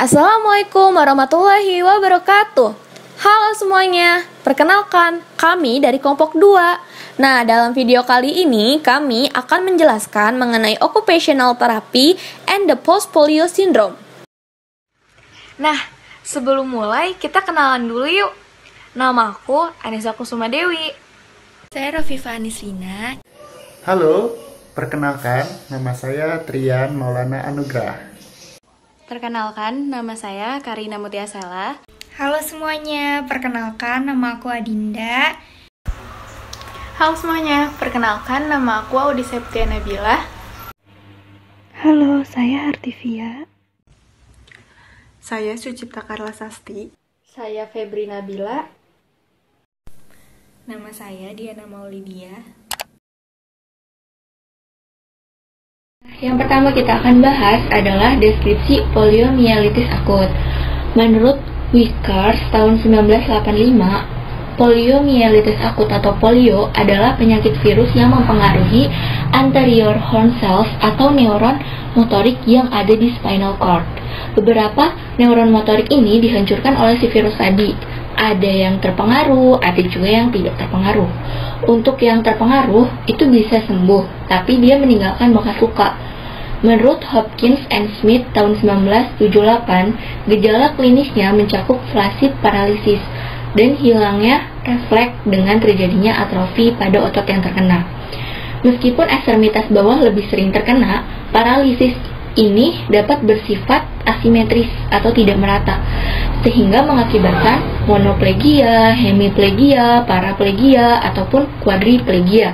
Assalamualaikum warahmatullahi wabarakatuh. Halo semuanya, perkenalkan kami dari kelompok 2. Nah, dalam video kali ini kami akan menjelaskan mengenai occupational therapy and the post-polio syndrome. Nah, sebelum mulai kita kenalan dulu yuk. Nama aku Anissa Kusuma Dewi. Saya Rafifa Anislina. Halo, perkenalkan nama saya Trian Maulana Anugrah. Perkenalkan, nama saya Karina Mutiasela. Halo semuanya, perkenalkan nama aku Adinda. Halo semuanya, perkenalkan nama aku Audi Septia Nabila. Halo, saya Artivia. Saya Sucipta Karla Sasti. Saya Febri Nabila. Nama saya Diana Maulidia. Yang pertama kita akan bahas adalah deskripsi poliomyelitis akut. Menurut Wickers tahun 1985, poliomyelitis akut atau polio adalah penyakit virus yang mempengaruhi anterior horn cells atau neuron motorik yang ada di spinal cord. Beberapa neuron motorik ini dihancurkan oleh si virus tadi. Ada yang terpengaruh, ada juga yang tidak terpengaruh. Untuk yang terpengaruh itu bisa sembuh, tapi dia meninggalkan bekas luka. Menurut Hopkins and Smith tahun 1978, gejala klinisnya mencakup flaccid paralisis dan hilangnya refleks dengan terjadinya atrofi pada otot yang terkena. Meskipun ekstremitas bawah lebih sering terkena, paralisis ini dapat bersifat asimetris atau tidak merata, sehingga mengakibatkan monoplegia, hemiplegia, paraplegia, ataupun quadriplegia.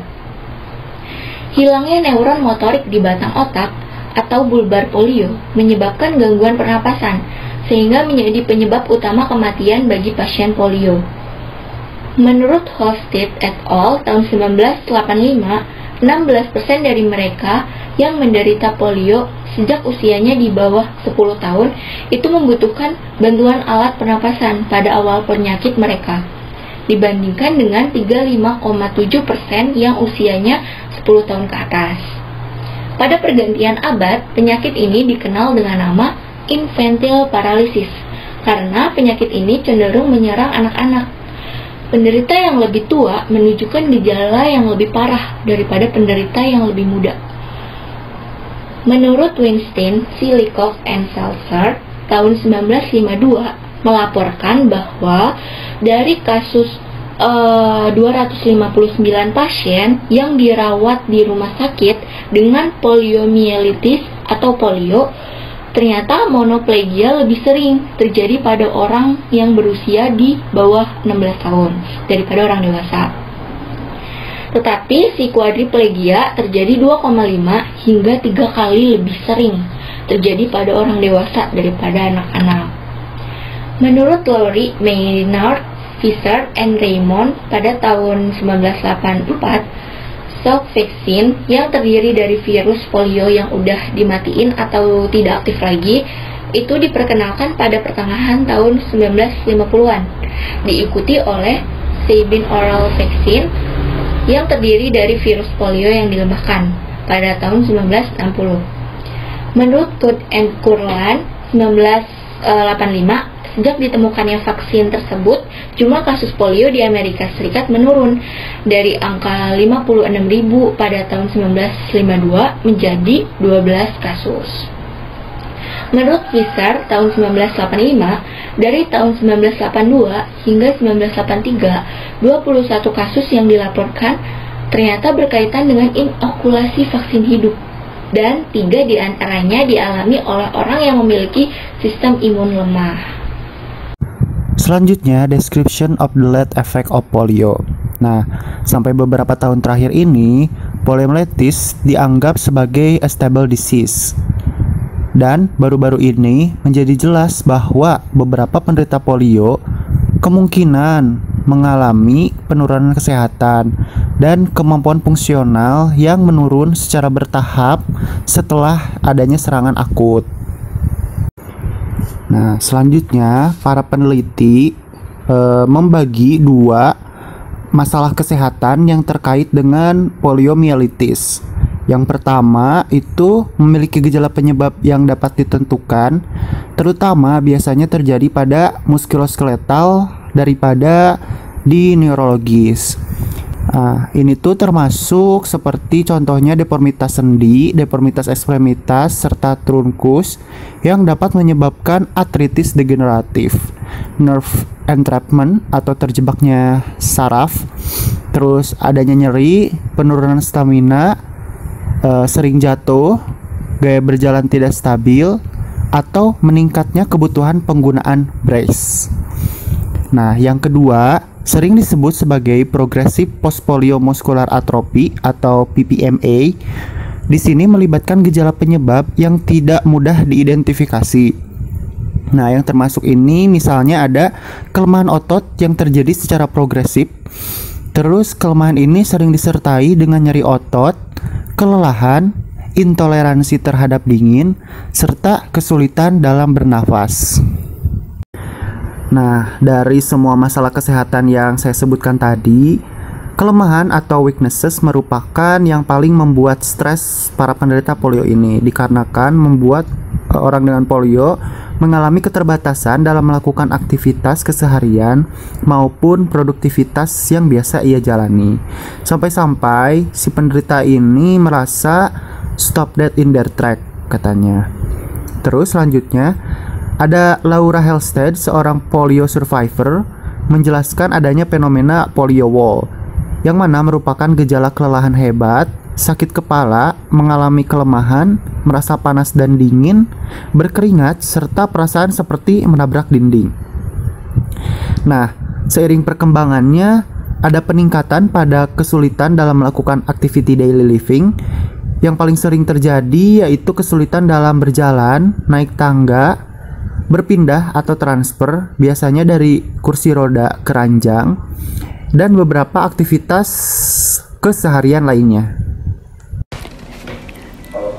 Hilangnya neuron motorik di batang otak atau bulbar polio menyebabkan gangguan pernapasan, sehingga menjadi penyebab utama kematian bagi pasien polio. Menurut Hofstede et al. Tahun 1985, 16% dari mereka yang menderita polio sejak usianya di bawah 10 tahun itu membutuhkan bantuan alat pernapasan pada awal penyakit mereka, dibandingkan dengan 35,7% yang usianya 10 tahun ke atas. Pada pergantian abad, penyakit ini dikenal dengan nama infantile paralysis karena penyakit ini cenderung menyerang anak-anak. Penderita yang lebih tua menunjukkan gejala yang lebih parah daripada penderita yang lebih muda. Menurut Weinstein, Silikoff, and Seltzer tahun 1952 melaporkan bahwa dari kasus 259 pasien yang dirawat di rumah sakit dengan poliomyelitis atau polio, ternyata monoplegia lebih sering terjadi pada orang yang berusia di bawah 16 tahun daripada orang dewasa. Tetapi si quadriplegia terjadi 2,5 hingga 3 kali lebih sering terjadi pada orang dewasa daripada anak-anak. Menurut Lowry, Maynard, Fisher, and Raymond pada tahun 1984, Salk vaksin yang terdiri dari virus polio yang udah dimatiin atau tidak aktif lagi itu diperkenalkan pada pertengahan tahun 1950-an, diikuti oleh Sabin oral vaksin yang terdiri dari virus polio yang dilembahkan pada tahun 1960. Menurut Todd and Kurland 1985, sejak ditemukannya vaksin tersebut, jumlah kasus polio di Amerika Serikat menurun dari angka 56.000 pada tahun 1952 menjadi 12 kasus. Menurut Fisher tahun 1985, dari tahun 1982 hingga 1983, 21 kasus yang dilaporkan ternyata berkaitan dengan inokulasi vaksin hidup, dan 3 diantaranya dialami oleh orang yang memiliki sistem imun lemah. Selanjutnya, description of the late effect of polio. Nah, sampai beberapa tahun terakhir ini, poliomyelitis dianggap sebagai a stable disease. Dan baru-baru ini menjadi jelas bahwa beberapa penderita polio kemungkinan mengalami penurunan kesehatan dan kemampuan fungsional yang menurun secara bertahap setelah adanya serangan akut. Nah, selanjutnya para peneliti membagi 2 masalah kesehatan yang terkait dengan poliomyelitis. Yang pertama itu memiliki gejala penyebab yang dapat ditentukan, terutama biasanya terjadi pada muskuloskeletal daripada di neurologis. Nah, ini tuh termasuk seperti contohnya deformitas sendi, deformitas ekstremitas, serta trunkus yang dapat menyebabkan artritis degeneratif, nerve entrapment atau terjebaknya saraf, terus adanya nyeri, penurunan stamina, sering jatuh, gaya berjalan tidak stabil, atau meningkatnya kebutuhan penggunaan brace. Nah, yang kedua sering disebut sebagai progressive postpolio muscular atrophy atau PPMA. Di sini melibatkan gejala penyebab yang tidak mudah diidentifikasi. Nah, yang termasuk ini misalnya ada kelemahan otot yang terjadi secara progresif. Terus kelemahan ini sering disertai dengan nyeri otot, kelelahan, intoleransi terhadap dingin, serta kesulitan dalam bernafas. Nah, dari semua masalah kesehatan yang saya sebutkan tadi, kelemahan atau weaknesses merupakan yang paling membuat stres para penderita polio ini, dikarenakan membuat orang dengan polio mengalami keterbatasan dalam melakukan aktivitas keseharian maupun produktivitas yang biasa ia jalani. Sampai-sampai si penderita ini merasa stop dead in their track katanya. Terus selanjutnya ada Laura Halstead, seorang polio survivor, menjelaskan adanya fenomena polio wall, yang mana merupakan gejala kelelahan hebat, sakit kepala, mengalami kelemahan, merasa panas dan dingin, berkeringat, serta perasaan seperti menabrak dinding. Nah, seiring perkembangannya, ada peningkatan pada kesulitan dalam melakukan activity daily living. Yang paling sering terjadi yaitu kesulitan dalam berjalan, naik tangga, berpindah atau transfer, biasanya dari kursi roda ke ranjang, dan beberapa aktivitas keseharian lainnya.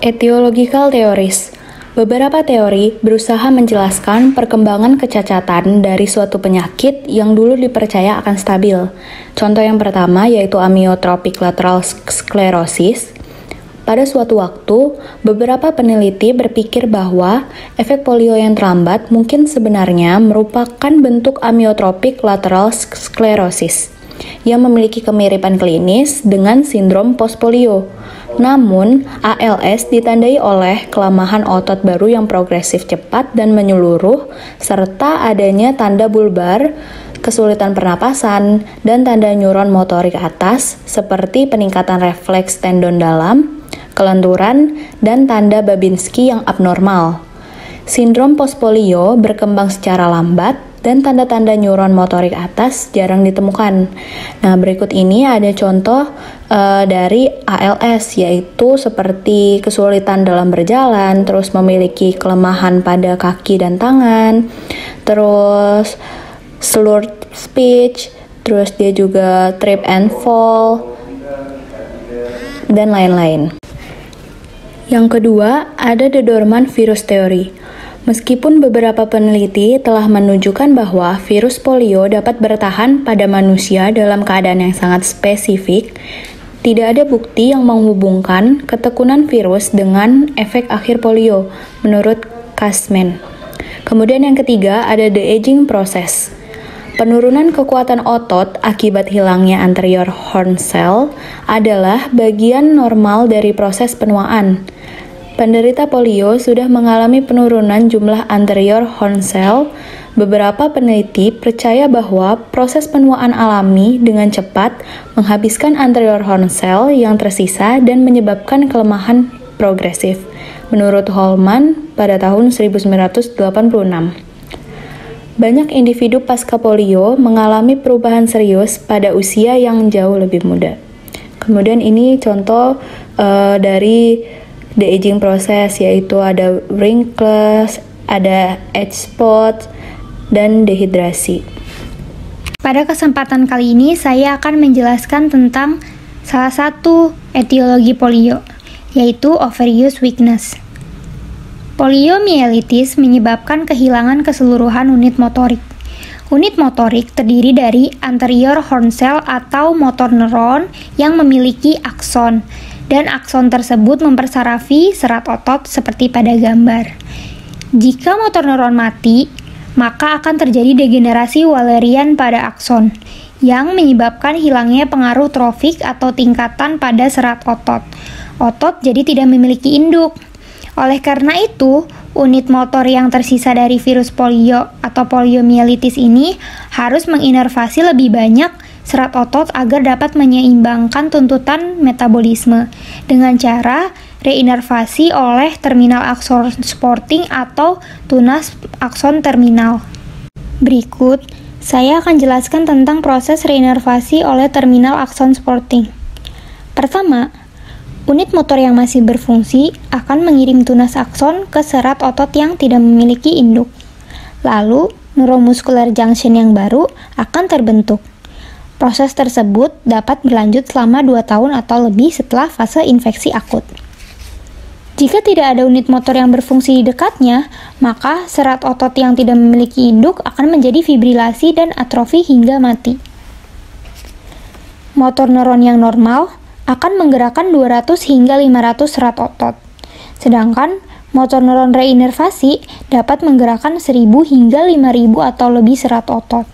Etiological theories. Beberapa teori berusaha menjelaskan perkembangan kecacatan dari suatu penyakit yang dulu dipercaya akan stabil. Contoh yang pertama yaitu amyotrophic lateral sclerosis. Pada suatu waktu, beberapa peneliti berpikir bahwa efek polio yang terlambat mungkin sebenarnya merupakan bentuk amyotrophic lateral sclerosis yang memiliki kemiripan klinis dengan sindrom postpolio. Namun, ALS ditandai oleh kelemahan otot baru yang progresif cepat dan menyeluruh, serta adanya tanda bulbar, kesulitan pernapasan, dan tanda neuron motorik atas seperti peningkatan refleks tendon dalam, kelenturan, dan tanda Babinski yang abnormal. Sindrom postpolio berkembang secara lambat dan tanda-tanda neuron motorik atas jarang ditemukan. Nah, berikut ini ada contoh dari ALS, yaitu seperti kesulitan dalam berjalan, terus memiliki kelemahan pada kaki dan tangan, terus slurred speech, terus dia juga trip and fall, dan lain-lain. Yang kedua, ada the dormant virus theory. Meskipun beberapa peneliti telah menunjukkan bahwa virus polio dapat bertahan pada manusia dalam keadaan yang sangat spesifik, tidak ada bukti yang menghubungkan ketekunan virus dengan efek akhir polio, menurut Kastman. Kemudian yang ketiga ada the aging process. Penurunan kekuatan otot akibat hilangnya anterior horn cell adalah bagian normal dari proses penuaan. Penderita polio sudah mengalami penurunan jumlah anterior horn cell. Beberapa peneliti percaya bahwa proses penuaan alami dengan cepat menghabiskan anterior horn cell yang tersisa dan menyebabkan kelemahan progresif, menurut Holman pada tahun 1986. Banyak individu pasca polio mengalami perubahan serius pada usia yang jauh lebih muda. Kemudian ini contoh dari the aging process, yaitu ada wrinkles, ada age spot, dan dehidrasi. Pada kesempatan kali ini saya akan menjelaskan tentang salah satu etiologi polio, yaitu overuse weakness. Poliomyelitis menyebabkan kehilangan keseluruhan unit motorik. Unit motorik terdiri dari anterior horn cell atau motor neuron yang memiliki akson. dan akson tersebut mempersarafi serat otot seperti pada gambar. Jika motor neuron mati, maka akan terjadi degenerasi Wallerian pada akson, yang menyebabkan hilangnya pengaruh trofik atau tingkatan pada serat otot. Otot jadi tidak memiliki induk. Oleh karena itu, unit motor yang tersisa dari virus polio atau poliomielitis ini harus menginervasi lebih banyak serat otot agar dapat menyeimbangkan tuntutan metabolisme dengan cara reinervasi oleh terminal akson sporting atau tunas akson terminal. Berikut, saya akan jelaskan tentang proses reinervasi oleh terminal akson sporting. Pertama, unit motor yang masih berfungsi akan mengirim tunas akson ke serat otot yang tidak memiliki induk. Lalu, neuromuscular junction yang baru akan terbentuk. Proses tersebut dapat berlanjut selama 2 tahun atau lebih setelah fase infeksi akut. Jika tidak ada unit motor yang berfungsi di dekatnya, maka serat otot yang tidak memiliki induk akan menjadi fibrilasi dan atrofi hingga mati. Motor neuron yang normal akan menggerakkan 200 hingga 500 serat otot, sedangkan motor neuron reinervasi dapat menggerakkan 1000 hingga 5000 atau lebih serat otot.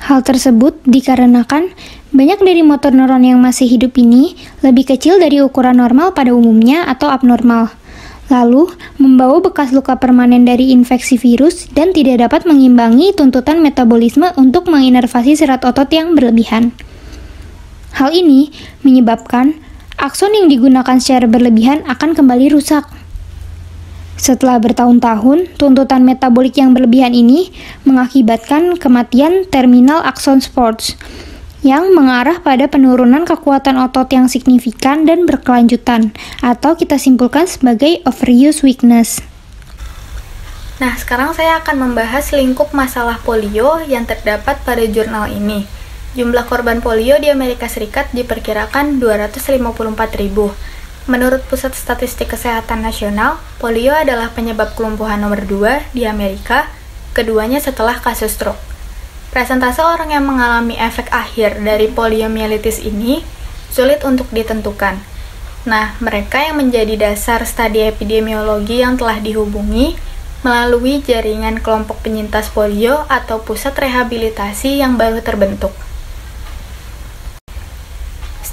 Hal tersebut dikarenakan banyak dari motor neuron yang masih hidup ini lebih kecil dari ukuran normal pada umumnya atau abnormal, lalu membawa bekas luka permanen dari infeksi virus dan tidak dapat mengimbangi tuntutan metabolisme untuk menginervasi serat otot yang berlebihan. Hal ini menyebabkan akson yang digunakan secara berlebihan akan kembali rusak. Setelah bertahun-tahun, tuntutan metabolik yang berlebihan ini mengakibatkan kematian terminal akson sports yang mengarah pada penurunan kekuatan otot yang signifikan dan berkelanjutan, atau kita simpulkan sebagai overuse weakness. Nah, sekarang saya akan membahas lingkup masalah polio yang terdapat pada jurnal ini. Jumlah korban polio di Amerika Serikat diperkirakan 254.000. Menurut Pusat Statistik Kesehatan Nasional, polio adalah penyebab kelumpuhan nomor 2 di Amerika, keduanya setelah kasus stroke. Presentase orang yang mengalami efek akhir dari poliomielitis ini sulit untuk ditentukan. Nah, mereka yang menjadi dasar studi epidemiologi yang telah dihubungi melalui jaringan kelompok penyintas polio atau pusat rehabilitasi yang baru terbentuk.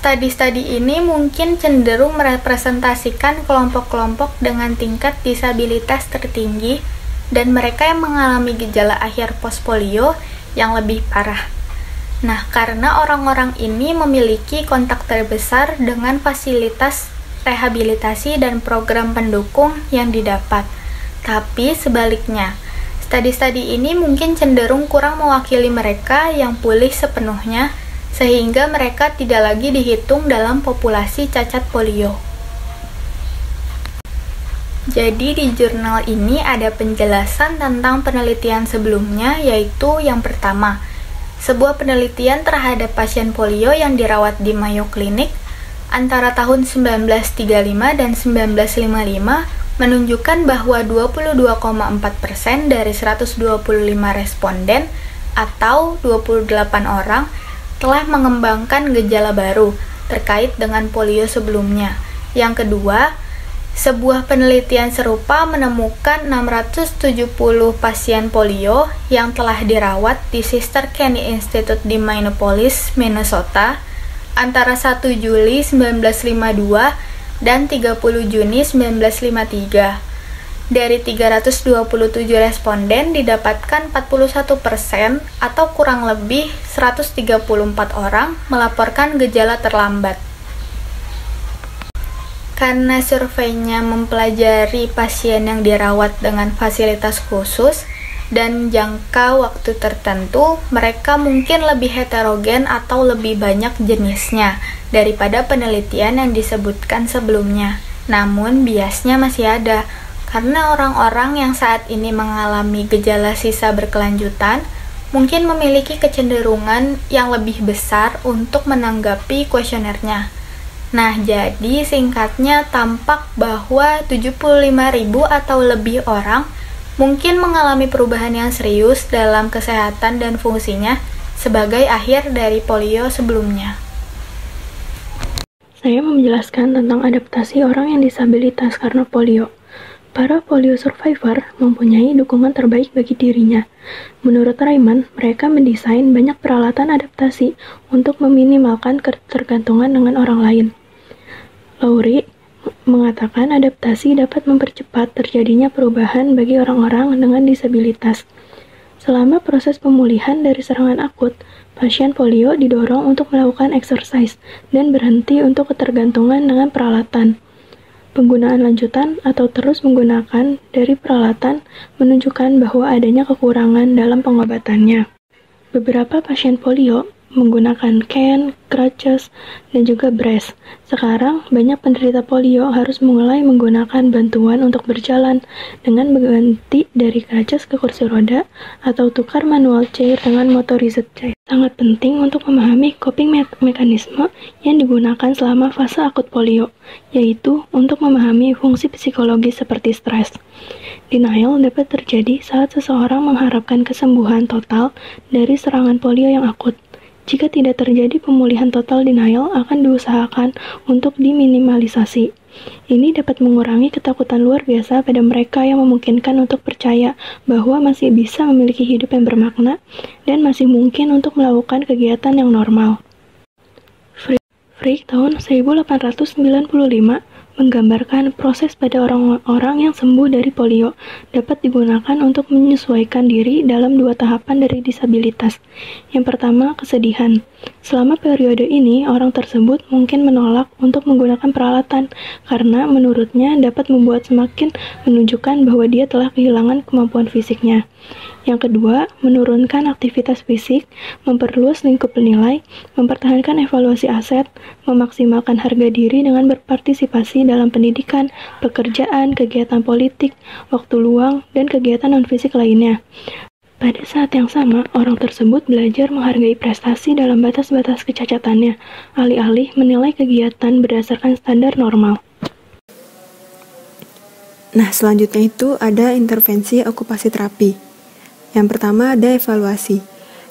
Studi-studi ini mungkin cenderung merepresentasikan kelompok-kelompok dengan tingkat disabilitas tertinggi dan mereka yang mengalami gejala akhir post-polio yang lebih parah. Nah, karena orang-orang ini memiliki kontak terbesar dengan fasilitas rehabilitasi dan program pendukung yang didapat. Tapi sebaliknya, studi-studi ini mungkin cenderung kurang mewakili mereka yang pulih sepenuhnya, sehingga mereka tidak lagi dihitung dalam populasi cacat polio. Jadi di jurnal ini ada penjelasan tentang penelitian sebelumnya, yaitu yang pertama, sebuah penelitian terhadap pasien polio yang dirawat di Mayo Clinic antara tahun 1935 dan 1955 menunjukkan bahwa 22,4% dari 125 responden atau 28 orang telah mengembangkan gejala baru terkait dengan polio sebelumnya. Yang kedua, sebuah penelitian serupa menemukan 670 pasien polio yang telah dirawat di Sister Kenny Institute di Minneapolis, Minnesota antara 1 Juli 1952 dan 30 Juni 1953. Dari 327 responden didapatkan 41% atau kurang lebih 134 orang melaporkan gejala terlambat. Karena surveinya mempelajari pasien yang dirawat dengan fasilitas khusus dan jangka waktu tertentu, mereka mungkin lebih heterogen atau lebih banyak jenisnya daripada penelitian yang disebutkan sebelumnya. Namun biasnya masih ada, karena orang-orang yang saat ini mengalami gejala sisa berkelanjutan mungkin memiliki kecenderungan yang lebih besar untuk menanggapi kuesionernya. Nah, jadi singkatnya tampak bahwa 75.000 atau lebih orang mungkin mengalami perubahan yang serius dalam kesehatan dan fungsinya sebagai akhir dari polio sebelumnya. Saya mau menjelaskan tentang adaptasi orang yang disabilitas karena polio. Para polio survivor mempunyai dukungan terbaik bagi dirinya. Menurut Raymond, mereka mendesain banyak peralatan adaptasi untuk meminimalkan ketergantungan dengan orang lain. Lowry mengatakan adaptasi dapat mempercepat terjadinya perubahan bagi orang-orang dengan disabilitas. Selama proses pemulihan dari serangan akut, pasien polio didorong untuk melakukan exercise dan berhenti untuk ketergantungan dengan peralatan. Penggunaan lanjutan atau terus menggunakan dari peralatan menunjukkan bahwa adanya kekurangan dalam pengobatannya. Beberapa pasien polio menggunakan cane, crutches, dan juga brace. Sekarang, banyak penderita polio harus mulai menggunakan bantuan untuk berjalan dengan mengganti dari crutches ke kursi roda atau tukar manual chair dengan motorized chair. Sangat penting untuk memahami coping mekanisme yang digunakan selama fase akut polio, yaitu untuk memahami fungsi psikologis seperti stres. Denial dapat terjadi saat seseorang mengharapkan kesembuhan total dari serangan polio yang akut. Jika tidak terjadi pemulihan total, denial akan diusahakan untuk diminimalisasi. Ini dapat mengurangi ketakutan luar biasa pada mereka yang memungkinkan untuk percaya bahwa masih bisa memiliki hidup yang bermakna dan masih mungkin untuk melakukan kegiatan yang normal. Frick tahun 1895 menggambarkan proses pada orang-orang yang sembuh dari polio dapat digunakan untuk menyesuaikan diri dalam dua tahapan dari disabilitas. Yang pertama, kesedihan. Selama periode ini, orang tersebut mungkin menolak untuk menggunakan peralatan karena menurutnya dapat membuat semakin menunjukkan bahwa dia telah kehilangan kemampuan fisiknya. Yang kedua, menurunkan aktivitas fisik, memperluas lingkup nilai, mempertahankan evaluasi aset, memaksimalkan harga diri dengan berpartisipasi dalam pendidikan, pekerjaan, kegiatan politik, waktu luang, dan kegiatan non-fisik lainnya. Pada saat yang sama, orang tersebut belajar menghargai prestasi dalam batas-batas kecacatannya, alih-alih menilai kegiatan berdasarkan standar normal. Nah, selanjutnya itu ada intervensi okupasi terapi. Yang pertama ada evaluasi.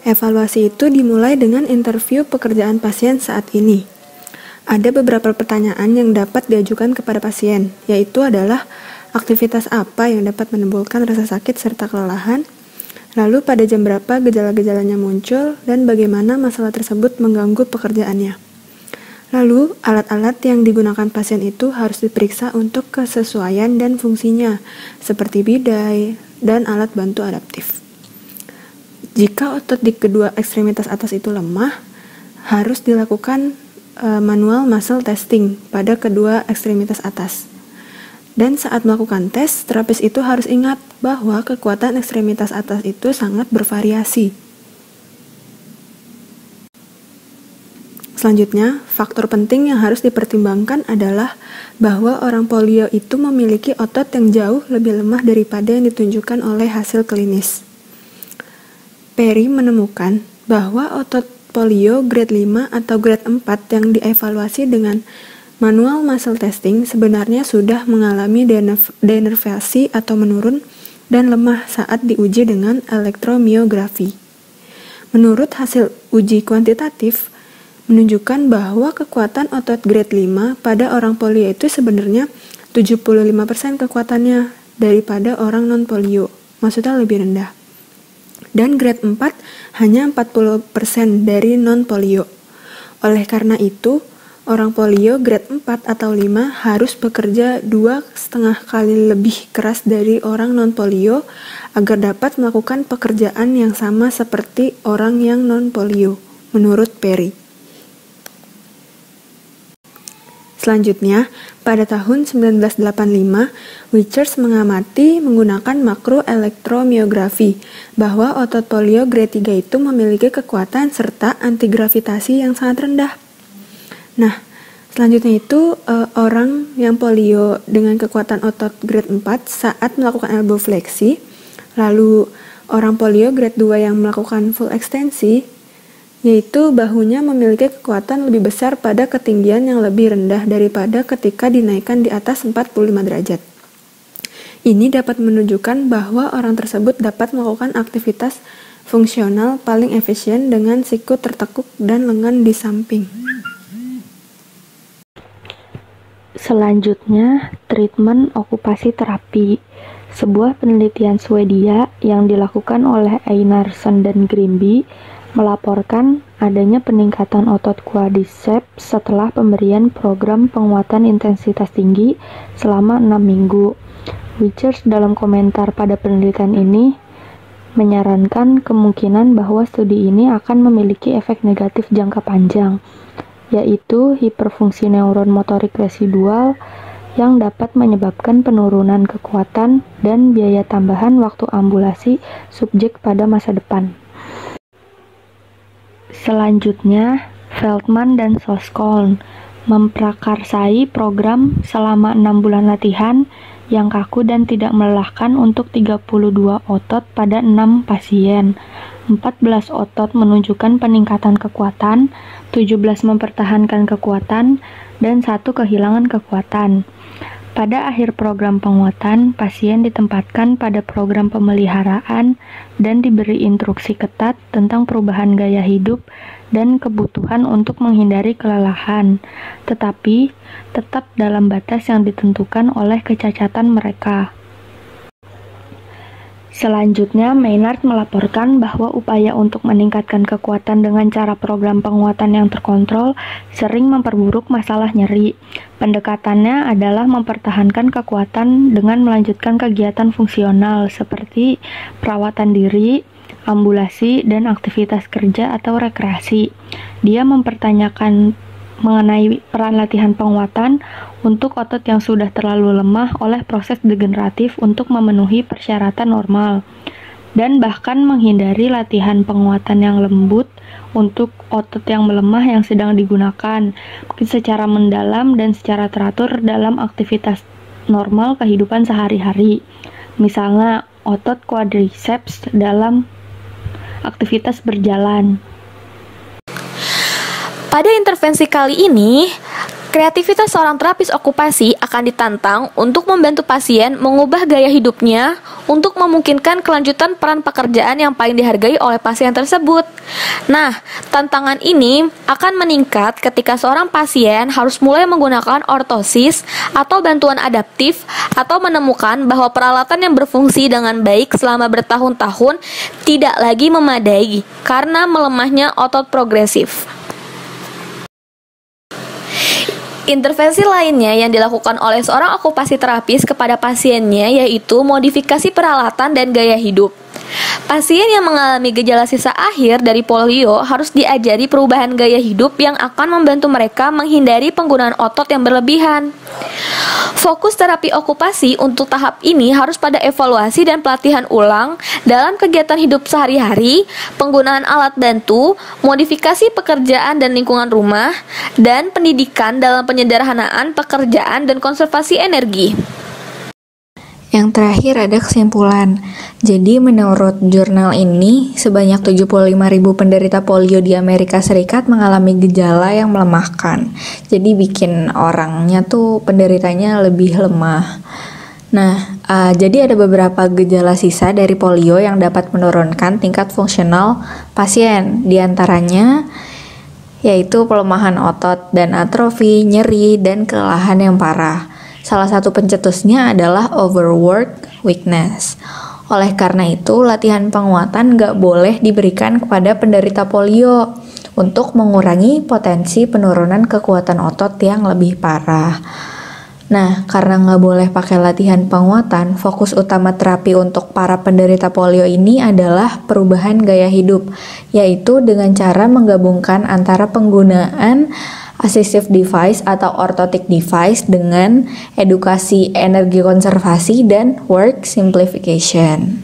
Evaluasi itu dimulai dengan interview pekerjaan pasien saat ini. Ada beberapa pertanyaan yang dapat diajukan kepada pasien, yaitu adalah aktivitas apa yang dapat menimbulkan rasa sakit serta kelelahan, lalu pada jam berapa gejala-gejalanya muncul, dan bagaimana masalah tersebut mengganggu pekerjaannya. Lalu, alat-alat yang digunakan pasien itu harus diperiksa untuk kesesuaian dan fungsinya, seperti bidai dan alat bantu adaptif. Jika otot di kedua ekstremitas atas itu lemah, harus dilakukan manual muscle testing pada kedua ekstremitas atas. Dan saat melakukan tes, terapis itu harus ingat bahwa kekuatan ekstremitas atas itu sangat bervariasi. Selanjutnya, faktor penting yang harus dipertimbangkan adalah bahwa orang polio itu memiliki otot yang jauh lebih lemah daripada yang ditunjukkan oleh hasil klinis. Perry menemukan bahwa otot polio grade 5 atau grade 4 yang dievaluasi dengan manual muscle testing sebenarnya sudah mengalami denervasi atau menurun dan lemah saat diuji dengan elektromiografi. Menurut hasil uji kuantitatif, menunjukkan bahwa kekuatan otot grade 5 pada orang polio itu sebenarnya 75% kekuatannya daripada orang non-polio, maksudnya lebih rendah. Dan grade 4 hanya 40% dari non-polio. Oleh karena itu, orang polio grade 4 atau 5 harus bekerja 2,5 kali lebih keras dari orang non-polio agar dapat melakukan pekerjaan yang sama seperti orang yang non-polio, menurut Perry. Selanjutnya, pada tahun 1985, Wichers mengamati menggunakan makroelektromiografi bahwa otot polio grade 3 itu memiliki kekuatan serta antigravitasi yang sangat rendah. Nah, selanjutnya itu orang yang polio dengan kekuatan otot grade 4 saat melakukan elbow fleksi, lalu orang polio grade 2 yang melakukan full ekstensi, yaitu bahunya memiliki kekuatan lebih besar pada ketinggian yang lebih rendah daripada ketika dinaikkan di atas 45 derajat. Ini dapat menunjukkan bahwa orang tersebut dapat melakukan aktivitas fungsional paling efisien dengan siku tertekuk dan lengan di samping. Selanjutnya, treatment okupasi terapi. Sebuah penelitian Swedia yang dilakukan oleh Einarsson dan Grimby melaporkan adanya peningkatan otot quadriceps setelah pemberian program penguatan intensitas tinggi selama 6 minggu. Wichers dalam komentar pada penelitian ini menyarankan kemungkinan bahwa studi ini akan memiliki efek negatif jangka panjang, yaitu hiperfungsi neuron motorik residual yang dapat menyebabkan penurunan kekuatan dan biaya tambahan waktu ambulasi subjek pada masa depan. Selanjutnya, Feldman dan Soskoln memprakarsai program selama 6 bulan latihan yang kaku dan tidak melelahkan untuk 32 otot pada 6 pasien. 14 otot menunjukkan peningkatan kekuatan, 17 mempertahankan kekuatan, dan 1 kehilangan kekuatan. Pada akhir program penguatan, pasien ditempatkan pada program pemeliharaan dan diberi instruksi ketat tentang perubahan gaya hidup dan kebutuhan untuk menghindari kelelahan, tetapi tetap dalam batas yang ditentukan oleh kecacatan mereka. Selanjutnya, Maynard melaporkan bahwa upaya untuk meningkatkan kekuatan dengan cara program penguatan yang terkontrol sering memperburuk masalah nyeri. Pendekatannya adalah mempertahankan kekuatan dengan melanjutkan kegiatan fungsional seperti perawatan diri, ambulasi, dan aktivitas kerja atau rekreasi. Dia mempertanyakan mengenai peran latihan penguatan untuk otot yang sudah terlalu lemah oleh proses degeneratif untuk memenuhi persyaratan normal, dan bahkan menghindari latihan penguatan yang lembut untuk otot yang melemah yang sedang digunakan secara mendalam dan secara teratur dalam aktivitas normal kehidupan sehari-hari. Misalnya, otot quadriceps dalam aktivitas berjalan. Pada intervensi kali ini, kreativitas seorang terapis okupasi akan ditantang untuk membantu pasien mengubah gaya hidupnya untuk memungkinkan kelanjutan peran pekerjaan yang paling dihargai oleh pasien tersebut. Nah, tantangan ini akan meningkat ketika seorang pasien harus mulai menggunakan ortosis atau bantuan adaptif atau menemukan bahwa peralatan yang berfungsi dengan baik selama bertahun-tahun tidak lagi memadai karena melemahnya otot progresif. Intervensi lainnya yang dilakukan oleh seorang okupasi terapis kepada pasiennya yaitu modifikasi peralatan dan gaya hidup. Pasien yang mengalami gejala sisa akhir dari polio harus diajari perubahan gaya hidup yang akan membantu mereka menghindari penggunaan otot yang berlebihan. Fokus terapi okupasi untuk tahap ini harus pada evaluasi dan pelatihan ulang dalam kegiatan hidup sehari-hari, penggunaan alat bantu, modifikasi pekerjaan dan lingkungan rumah, dan pendidikan dalam penyederhanaan pekerjaan dan konservasi energi. Yang terakhir ada kesimpulan. Jadi menurut jurnal ini, sebanyak 75.000 penderita polio di Amerika Serikat mengalami gejala yang melemahkan. Jadi bikin orangnya tuh penderitanya lebih lemah. Nah, jadi ada beberapa gejala sisa dari polio yang dapat menurunkan tingkat fungsional pasien. Di antaranya yaitu pelemahan otot dan atrofi, nyeri, dan kelelahan yang parah. Salah satu pencetusnya adalah overwork weakness. Oleh karena itu, latihan penguatan nggak boleh diberikan kepada penderita polio untuk mengurangi potensi penurunan kekuatan otot yang lebih parah. Nah, karena nggak boleh pakai latihan penguatan, fokus utama terapi untuk para penderita polio ini adalah perubahan gaya hidup, yaitu dengan cara menggabungkan antara penggunaan assistive device atau orthotic device dengan edukasi energi konservasi dan work simplification.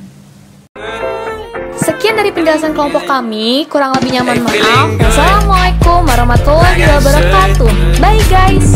Sekian dari penjelasan kelompok kami, kurang lebihnya mohon maaf. Wassalamualaikum warahmatullahi wabarakatuh. Bye guys.